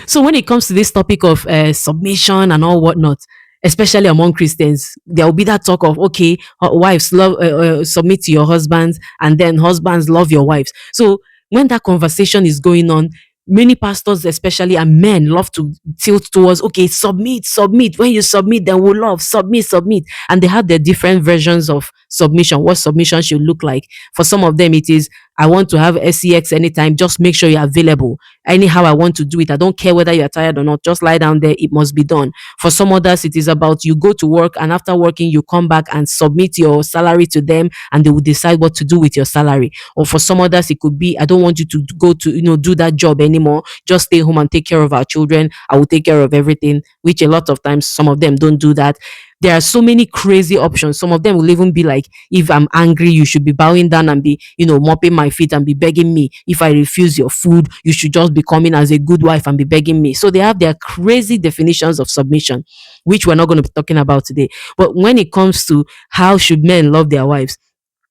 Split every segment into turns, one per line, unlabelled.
So when it comes to this topic of submission and all whatnot, especially among Christians, there will be that talk of, okay, wives love submit to your husbands, and then husbands love your wives. So when that conversation is going on, many pastors, especially and men, love to tilt towards, okay, submit, submit. When you submit, then we'll love, submit, submit. And they have their different versions of submission, what submission should look like. For some of them, it is, I want to have sex anytime, just make sure you're available. Anyhow, I want to do it. I don't care whether you're tired or not. Just lie down there. It must be done. For some others, it is about you go to work, and after working, you come back and submit your salary to them, and they will decide what to do with your salary. Or for some others, it could be, I don't want you to go to, do that job anymore. Just stay home and take care of our children. I will take care of everything, which a lot of times, some of them don't do that. There are so many crazy options. Some of them will even be like, if I'm angry, you should be bowing down and be, mopping my feet and be begging me. If I refuse your food, you should just be coming as a good wife and be begging me. So they have their crazy definitions of submission, which we're not going to be talking about today. But when it comes to how should men love their wives,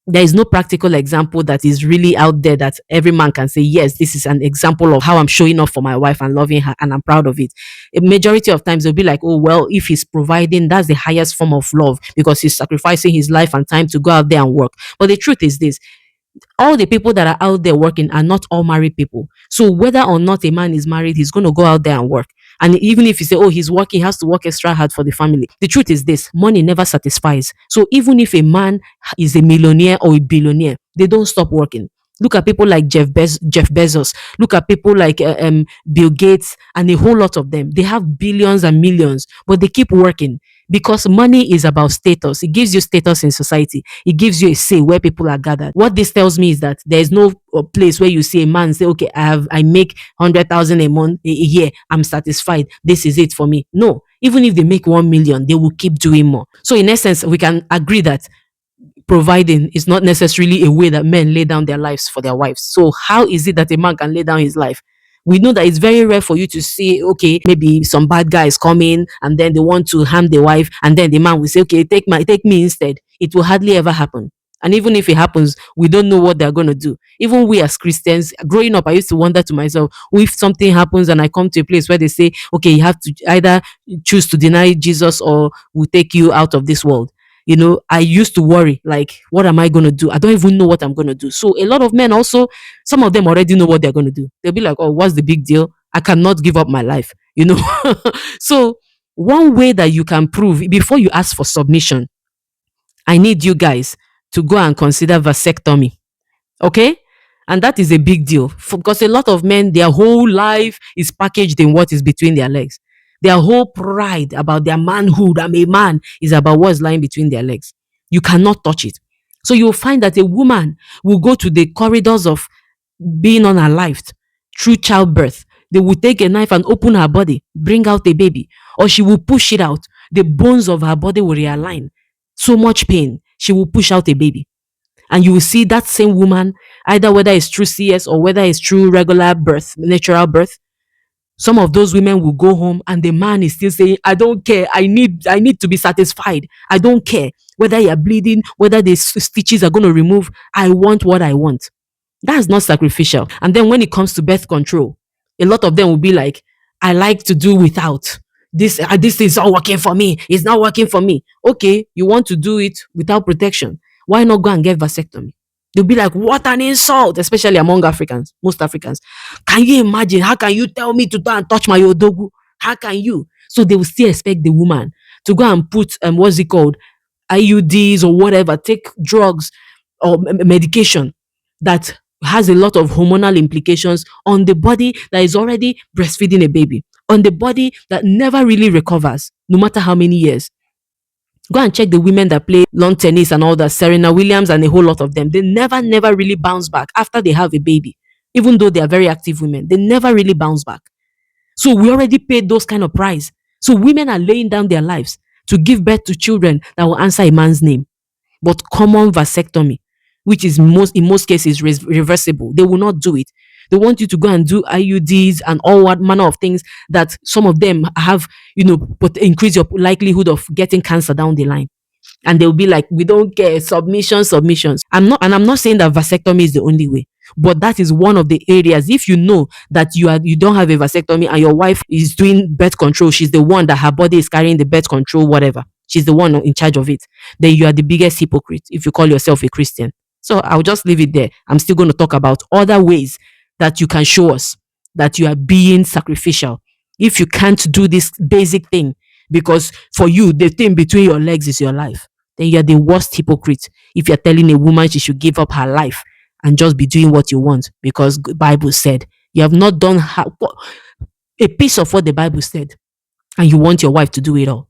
there is no practical example that is really out there that every man can say, yes, this is an example of how I'm showing up for my wife and loving her, and I'm proud of it. A majority of times they'll be like, oh, well, if he's providing, that's the highest form of love because he's sacrificing his life and time to go out there and work. But the truth is this: all the people that are out there working are not all married people. So whether or not a man is married, he's going to go out there and work. And even if you say, oh, he's working, he has to work extra hard for the family. The truth is this: money never satisfies. So even if a man is a millionaire or a billionaire, they don't stop working. Look at people like Jeff Bezos. Look at people like Bill Gates and a whole lot of them. They have billions and millions, but they keep working because money is about status. It gives you status in society. It gives you a say where people are gathered. What this tells me is that there is no place where you see a man say, okay, I make 100,000 a month, a year. I'm satisfied. This is it for me. No, even if they make 1 million, they will keep doing more. So in essence, we can agree that providing is not necessarily a way that men lay down their lives for their wives. So how is it that a man can lay down his life? We know that it's very rare for you to see, okay, maybe some bad guy is coming and then they want to harm the wife, and then the man will say, okay, take me instead. It will hardly ever happen. And even if it happens, we don't know what they're going to do. Even we as Christians, growing up, I used to wonder to myself, if something happens and I come to a place where they say, okay, you have to either choose to deny Jesus or we'll take you out of this world. I used to worry, like, what am I going to do? I don't even know what I'm going to do. So a lot of men also, some of them already know what they're going to do. They'll be like, oh, what's the big deal? I cannot give up my life. So one way that you can prove before you ask for submission, I need you guys to go and consider vasectomy. Okay? And that is a big deal because a lot of men, their whole life is packaged in what is between their legs. Their whole pride about their manhood, I'm a man, is about what's lying between their legs. You cannot touch it. So you'll find that a woman will go to the corridors of being unalived through childbirth. They will take a knife and open her body, bring out a baby, or she will push it out. The bones of her body will realign. So much pain, she will push out a baby. And you will see that same woman, either whether it's through CS or whether it's through regular birth, natural birth. Some of those women will go home and the man is still saying, I don't care. I need to be satisfied. I don't care whether you're bleeding, whether the stitches are going to remove. I want what I want. That's not sacrificial. And then when it comes to birth control, a lot of them will be like, I like to do without. This is not working for me. It's not working for me. Okay, you want to do it without protection. Why not go and get vasectomy? They'll be like, what an insult, especially among Africans, most Africans. Can you imagine? How can you tell me to go and touch my odogu? How can you? So they will still expect the woman to go and put, what's it called? IUDs or whatever, take drugs or medication that has a lot of hormonal implications on the body that is already breastfeeding a baby, on the body that never really recovers, no matter how many years. Go and check the women that play lawn tennis and all that, Serena Williams and a whole lot of them. They never really bounce back after they have a baby. Even though they are very active women, they never really bounce back. So we already paid those kind of price. So women are laying down their lives to give birth to children that will answer a man's name. But common vasectomy, which is in most cases reversible, they will not do it. They want you to go and do IUDs and all what manner of things that some of them have, but increase your likelihood of getting cancer down the line. And they'll be like, we don't care, submissions. I'm not saying that vasectomy is the only way. But that is one of the areas. If you know that you don't have a vasectomy and your wife is doing birth control, she's the one that her body is carrying the birth control, whatever. She's the one in charge of it. Then you are the biggest hypocrite if you call yourself a Christian. So I'll just leave it there. I'm still going to talk about other ways that you can show us that you are being sacrificial. If you can't do this basic thing, because for you, the thing between your legs is your life, then you're the worst hypocrite if you're telling a woman she should give up her life and just be doing what you want because Bible said. You have not done a piece of what the Bible said, and you want your wife to do it all.